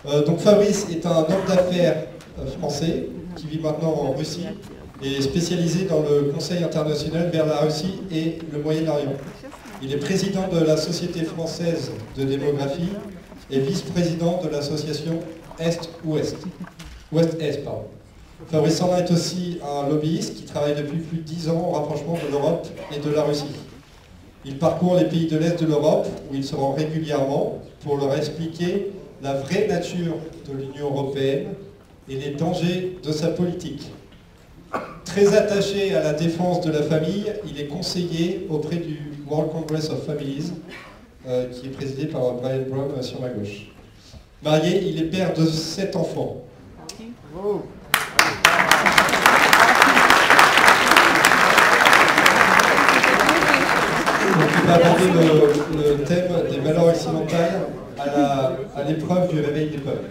Donc Fabrice est un homme d'affaires français qui vit maintenant en Russie et est spécialisé dans le conseil international vers la Russie et le Moyen-Orient. Il est président de la Société française de démographie et vice-président de l'association Est-Ouest. Ouest-Est, pardon. Fabrice Sandin est aussi un lobbyiste qui travaille depuis plus de 10 ans au rapprochement de l'Europe et de la Russie. Il parcourt les pays de l'Est de l'Europe, où il se rend régulièrement pour leur expliquer la vraie nature de l'Union européenne et les dangers de sa politique. Très attaché à la défense de la famille, il est conseiller auprès du World Congress of Families, qui est présidé par Brian Brown sur ma gauche. Marié, il est père de 7 enfants. Oh. Donc il va aborder le thème des valeurs occidentales à l'épreuve du réveil des peuples.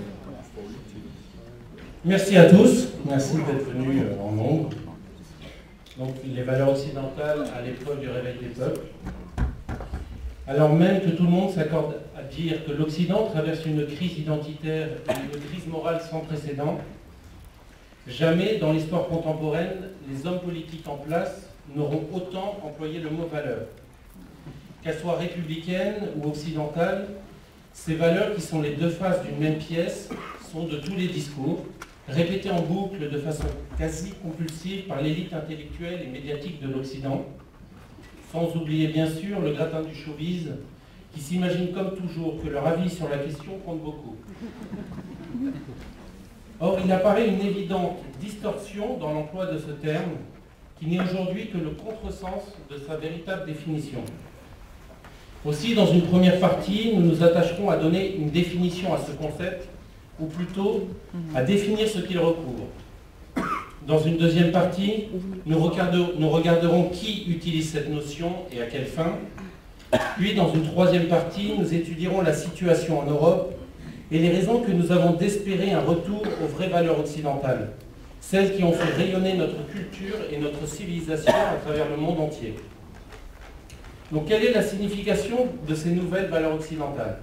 Merci à tous, merci d'être venus en nombre. Donc les valeurs occidentales à l'épreuve du réveil des peuples. Alors même que tout le monde s'accorde à dire que l'Occident traverse une crise identitaire et une crise morale sans précédent, jamais dans l'histoire contemporaine, les hommes politiques en place n'auront autant employé le mot valeur. Qu'elles soient républicaines ou occidentales, ces valeurs qui sont les deux faces d'une même pièce sont de tous les discours, répétées en boucle de façon quasi compulsive par l'élite intellectuelle et médiatique de l'Occident, sans oublier bien sûr le gratin du showbiz qui s'imagine comme toujours que leur avis sur la question compte beaucoup. Or, il apparaît une évidente distorsion dans l'emploi de ce terme qui n'est aujourd'hui que le contresens de sa véritable définition. Aussi, dans une première partie, nous nous attacherons à donner une définition à ce concept, ou plutôt à définir ce qu'il recouvre. Dans une deuxième partie, nous regarderons qui utilise cette notion et à quelle fin. Puis, dans une troisième partie, nous étudierons la situation en Europe et les raisons que nous avons d'espérer un retour aux vraies valeurs occidentales, celles qui ont fait rayonner notre culture et notre civilisation à travers le monde entier. Donc, quelle est la signification de ces nouvelles valeurs occidentales?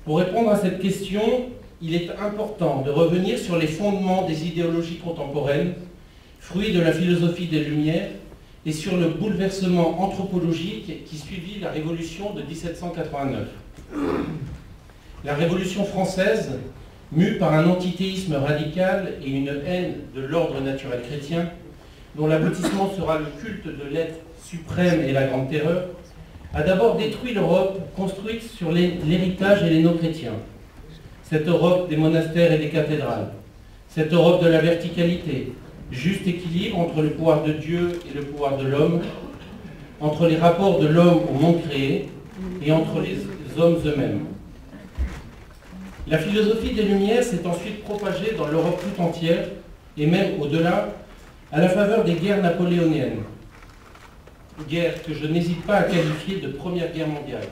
Pour répondre à cette question, il est important de revenir sur les fondements des idéologies contemporaines, fruits de la philosophie des Lumières, et sur le bouleversement anthropologique qui suivit la Révolution de 1789. La Révolution française, mue par un antithéisme radical et une haine de l'ordre naturel chrétien, dont l'aboutissement sera le culte de l'être suprême et la grande terreur, a d'abord détruit l'Europe construite sur l'héritage helléno-chrétien. Cette Europe des monastères et des cathédrales, cette Europe de la verticalité, juste équilibre entre le pouvoir de Dieu et le pouvoir de l'homme, entre les rapports de l'homme au monde créé et entre les hommes eux-mêmes. La philosophie des Lumières s'est ensuite propagée dans l'Europe tout entière, et même au-delà, à la faveur des guerres napoléoniennes. Guerre que je n'hésite pas à qualifier de première guerre mondiale.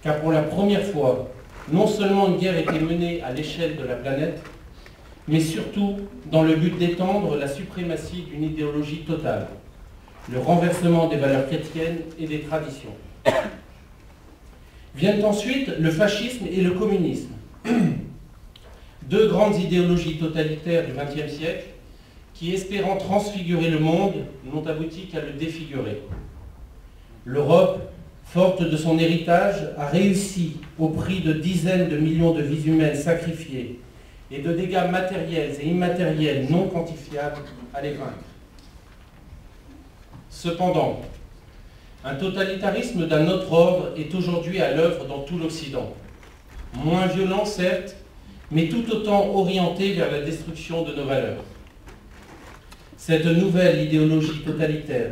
Car pour la première fois, non seulement une guerre était menée à l'échelle de la planète, mais surtout dans le but d'étendre la suprématie d'une idéologie totale, le renversement des valeurs chrétiennes et des traditions. Viennent ensuite le fascisme et le communisme, deux grandes idéologies totalitaires du XXe siècle qui, espérant transfigurer le monde, n'ont abouti qu'à le défigurer. L'Europe, forte de son héritage, a réussi, au prix de dizaines de millions de vies humaines sacrifiées et de dégâts matériels et immatériels non quantifiables, à les vaincre. Cependant, un totalitarisme d'un autre ordre est aujourd'hui à l'œuvre dans tout l'Occident. Moins violent, certes, mais tout autant orienté vers la destruction de nos valeurs. Cette nouvelle idéologie totalitaire,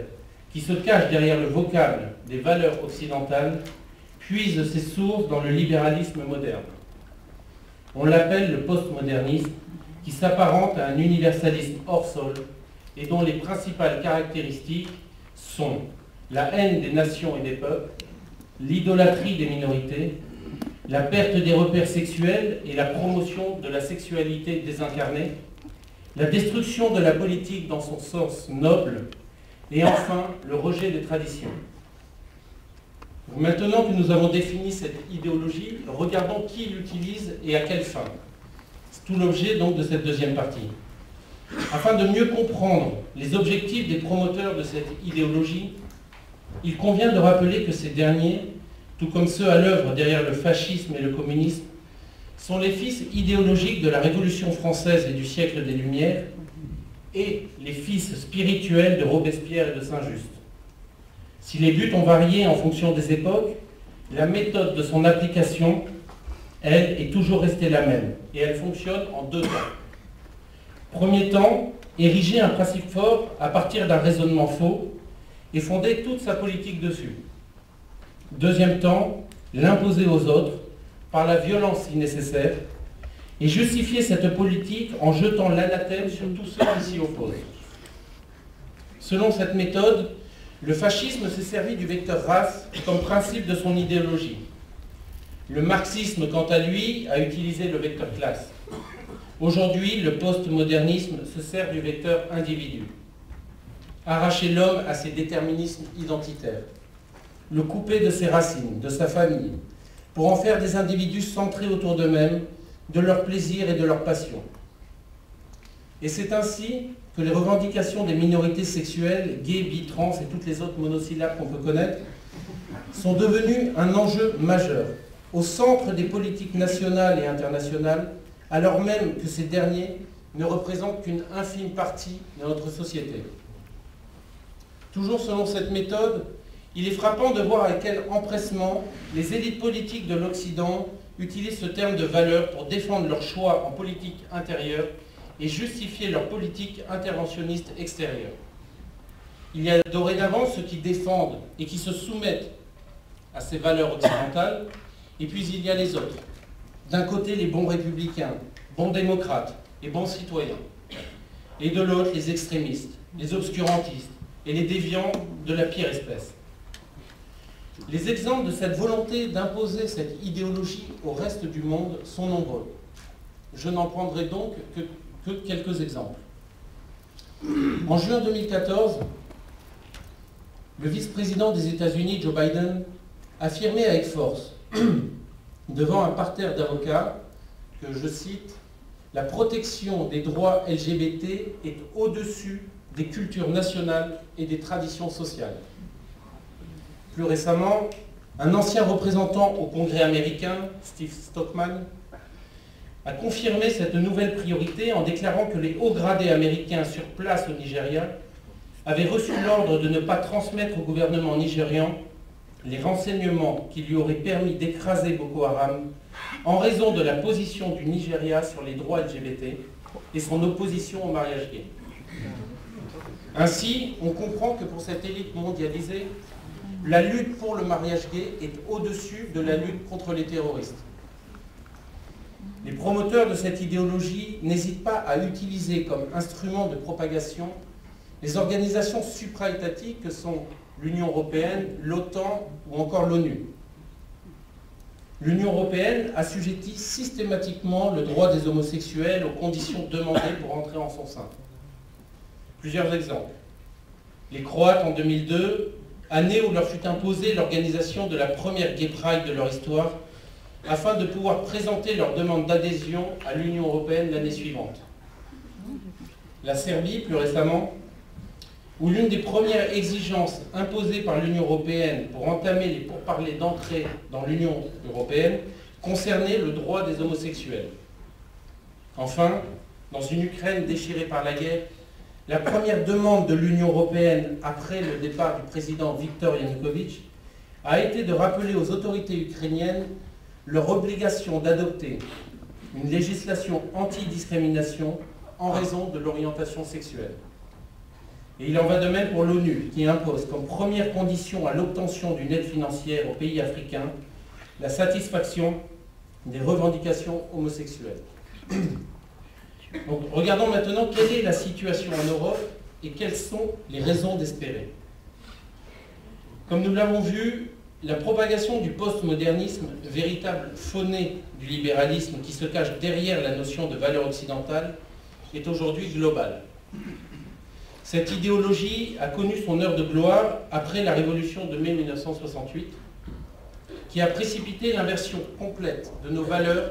qui se cache derrière le vocable des valeurs occidentales, puise ses sources dans le libéralisme moderne. On l'appelle le postmodernisme, qui s'apparente à un universalisme hors sol et dont les principales caractéristiques sont la haine des nations et des peuples, l'idolâtrie des minorités, la perte des repères sexuels et la promotion de la sexualité désincarnée, la destruction de la politique dans son sens noble, et enfin le rejet des traditions. Maintenant que nous avons défini cette idéologie, regardons qui l'utilise et à quelle fin. C'est tout l'objet donc de cette deuxième partie. Afin de mieux comprendre les objectifs des promoteurs de cette idéologie, il convient de rappeler que ces derniers, tout comme ceux à l'œuvre derrière le fascisme et le communisme, sont les fils idéologiques de la Révolution française et du siècle des Lumières, et les fils spirituels de Robespierre et de Saint-Just. Si les buts ont varié en fonction des époques, la méthode de son application, elle, est toujours restée la même, et elle fonctionne en deux temps. Premier temps, ériger un principe fort à partir d'un raisonnement faux et fonder toute sa politique dessus. Deuxième temps, l'imposer aux autres par la violence si nécessaire et justifier cette politique en jetant l'anathème sur tous ceux qui s'y opposent. Selon cette méthode, le fascisme s'est servi du vecteur race comme principe de son idéologie. Le marxisme, quant à lui, a utilisé le vecteur classe. Aujourd'hui, le postmodernisme se sert du vecteur individu. Arracher l'homme à ses déterminismes identitaires, le couper de ses racines, de sa famille, pour en faire des individus centrés autour d'eux-mêmes, de leurs plaisirs et de leurs passions. Et c'est ainsi que les revendications des minorités sexuelles, gays, bi, trans et toutes les autres monosyllabes qu'on peut connaître, sont devenues un enjeu majeur, au centre des politiques nationales et internationales, alors même que ces derniers ne représentent qu'une infime partie de notre société. Toujours selon cette méthode, il est frappant de voir avec quel empressement les élites politiques de l'Occident utilisent ce terme de valeur pour défendre leurs choix en politique intérieure et justifier leur politique interventionniste extérieure. Il y a dorénavant ceux qui défendent et qui se soumettent à ces valeurs occidentales, et puis il y a les autres. D'un côté, les bons républicains, bons démocrates et bons citoyens, et de l'autre, les extrémistes, les obscurantistes et les déviants de la pire espèce. Les exemples de cette volonté d'imposer cette idéologie au reste du monde sont nombreux. Je n'en prendrai donc que quelques exemples. En juin 2014, le vice-président des États-Unis, Joe Biden, affirmait avec force, devant un parterre d'avocats, que, je cite, « La protection des droits LGBT est au-dessus des cultures nationales et des traditions sociales. » Plus récemment, un ancien représentant au Congrès américain, Steve Stockman, a confirmé cette nouvelle priorité en déclarant que les hauts gradés américains sur place au Nigeria avaient reçu l'ordre de ne pas transmettre au gouvernement nigérian les renseignements qui lui auraient permis d'écraser Boko Haram en raison de la position du Nigeria sur les droits LGBT et son opposition au mariage gay. Ainsi, on comprend que pour cette élite mondialisée, la lutte pour le mariage gay est au-dessus de la lutte contre les terroristes. Les promoteurs de cette idéologie n'hésitent pas à utiliser comme instrument de propagation les organisations supra-étatiques que sont l'Union européenne, l'OTAN ou encore l'ONU. L'Union européenne assujettit systématiquement le droit des homosexuels aux conditions demandées pour entrer en son sein. Plusieurs exemples. Les Croates en 2002, année où leur fut imposée l'organisation de la première Gay Pride de leur histoire, afin de pouvoir présenter leur demande d'adhésion à l'Union européenne l'année suivante. La Serbie, plus récemment, où l'une des premières exigences imposées par l'Union européenne pour entamer les pourparlers d'entrée dans l'Union européenne concernait le droit des homosexuels. Enfin, dans une Ukraine déchirée par la guerre, la première demande de l'Union européenne après le départ du président Viktor Yanukovych a été de rappeler aux autorités ukrainiennes leur obligation d'adopter une législation anti-discrimination en raison de l'orientation sexuelle. Et il en va de même pour l'ONU, qui impose comme première condition à l'obtention d'une aide financière aux pays africains la satisfaction des revendications homosexuelles. Donc, regardons maintenant quelle est la situation en Europe et quelles sont les raisons d'espérer. Comme nous l'avons vu, la propagation du postmodernisme, véritable fauné du libéralisme qui se cache derrière la notion de valeur occidentale, est aujourd'hui globale. Cette idéologie a connu son heure de gloire après la révolution de mai 1968, qui a précipité l'inversion complète de nos valeurs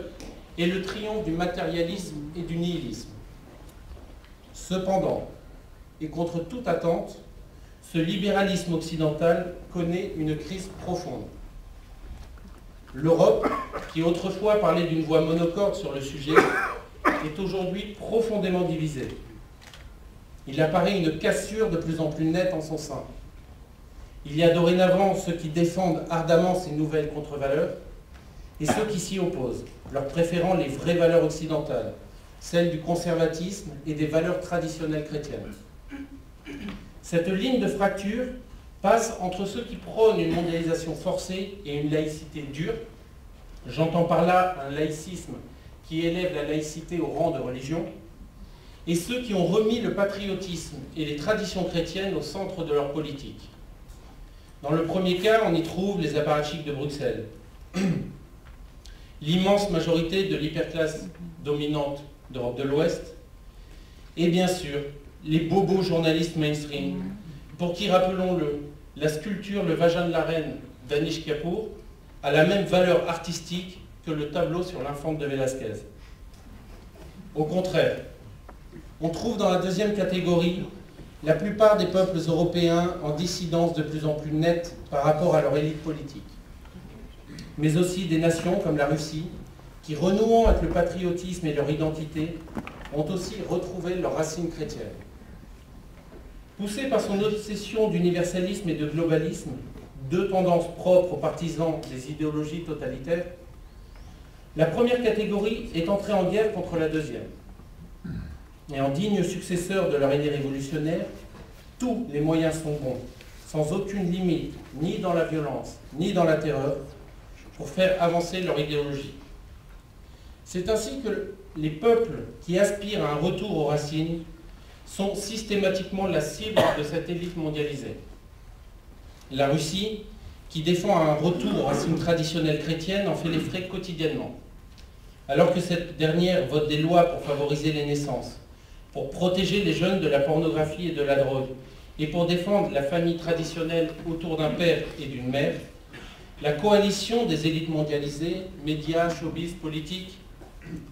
et le triomphe du matérialisme et du nihilisme. Cependant, et contre toute attente, ce libéralisme occidental connaît une crise profonde. L'Europe, qui autrefois parlait d'une voix monocorde sur le sujet, est aujourd'hui profondément divisée. Il apparaît une cassure de plus en plus nette en son sein. Il y a dorénavant ceux qui défendent ardemment ces nouvelles contre-valeurs et ceux qui s'y opposent, leur préférant les vraies valeurs occidentales, celles du conservatisme et des valeurs traditionnelles chrétiennes. Cette ligne de fracture passe entre ceux qui prônent une mondialisation forcée et une laïcité dure. J'entends par là un laïcisme qui élève la laïcité au rang de religion, et ceux qui ont remis le patriotisme et les traditions chrétiennes au centre de leur politique. Dans le premier cas, on y trouve les apparatchiks de Bruxelles, l'immense majorité de l'hyperclasse dominante d'Europe de l'Ouest, et bien sûr, les bobos journalistes mainstream, pour qui, rappelons-le, la sculpture Le vagin de la reine d'Anish Kapoor a la même valeur artistique que le tableau sur l'infante de Velázquez. Au contraire, on trouve dans la deuxième catégorie la plupart des peuples européens en dissidence de plus en plus nette par rapport à leur élite politique, mais aussi des nations comme la Russie, qui, renouant avec le patriotisme et leur identité, ont aussi retrouvé leurs racines chrétiennes. Poussé par son obsession d'universalisme et de globalisme, deux tendances propres aux partisans des idéologies totalitaires, la première catégorie est entrée en guerre contre la deuxième. Et en digne successeur de leur aîné révolutionnaire, tous les moyens sont bons, sans aucune limite, ni dans la violence, ni dans la terreur, pour faire avancer leur idéologie. C'est ainsi que les peuples qui aspirent à un retour aux racines sont systématiquement la cible de cette élite mondialisée. La Russie, qui défend un retour aux racines traditionnelles chrétiennes, en fait les frais quotidiennement. Alors que cette dernière vote des lois pour favoriser les naissances, pour protéger les jeunes de la pornographie et de la drogue, et pour défendre la famille traditionnelle autour d'un père et d'une mère, la coalition des élites mondialisées, médias, showbiz, politiques,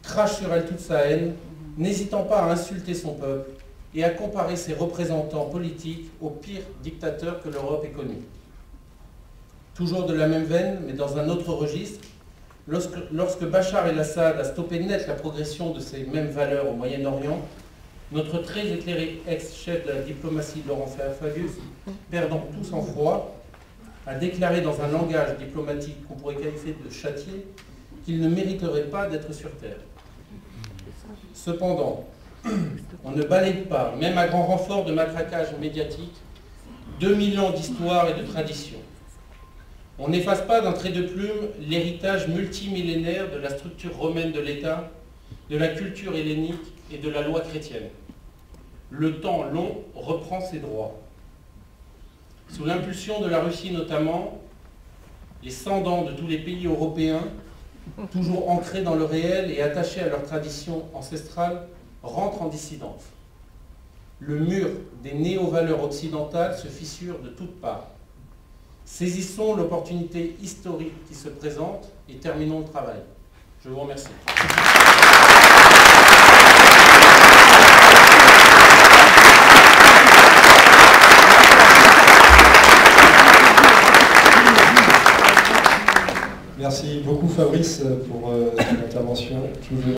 crache sur elle toute sa haine, n'hésitant pas à insulter son peuple et à comparer ses représentants politiques aux pires dictateurs que l'Europe ait connus. Toujours de la même veine, mais dans un autre registre, lorsque Bachar el-Assad a stoppé net la progression de ces mêmes valeurs au Moyen-Orient, notre très éclairé ex-chef de la diplomatie, Laurent Fabius, perdant tout sang-froid, a déclaré dans un langage diplomatique qu'on pourrait qualifier de châtié qu'il ne mériterait pas d'être sur Terre. Cependant, on ne balaye pas, même à grand renfort de matraquage médiatique, 2000 ans d'histoire et de tradition. On n'efface pas d'un trait de plume l'héritage multimillénaire de la structure romaine de l'État, de la culture hellénique et de la loi chrétienne. Le temps long reprend ses droits. Sous l'impulsion de la Russie notamment, les sans-dents de tous les pays européens, toujours ancrés dans le réel et attachés à leur tradition ancestrale, rentrent en dissidence. Le mur des néo-valeurs occidentales se fissure de toutes parts. Saisissons l'opportunité historique qui se présente et terminons le travail. Je vous remercie. Merci beaucoup Fabrice pour ton intervention.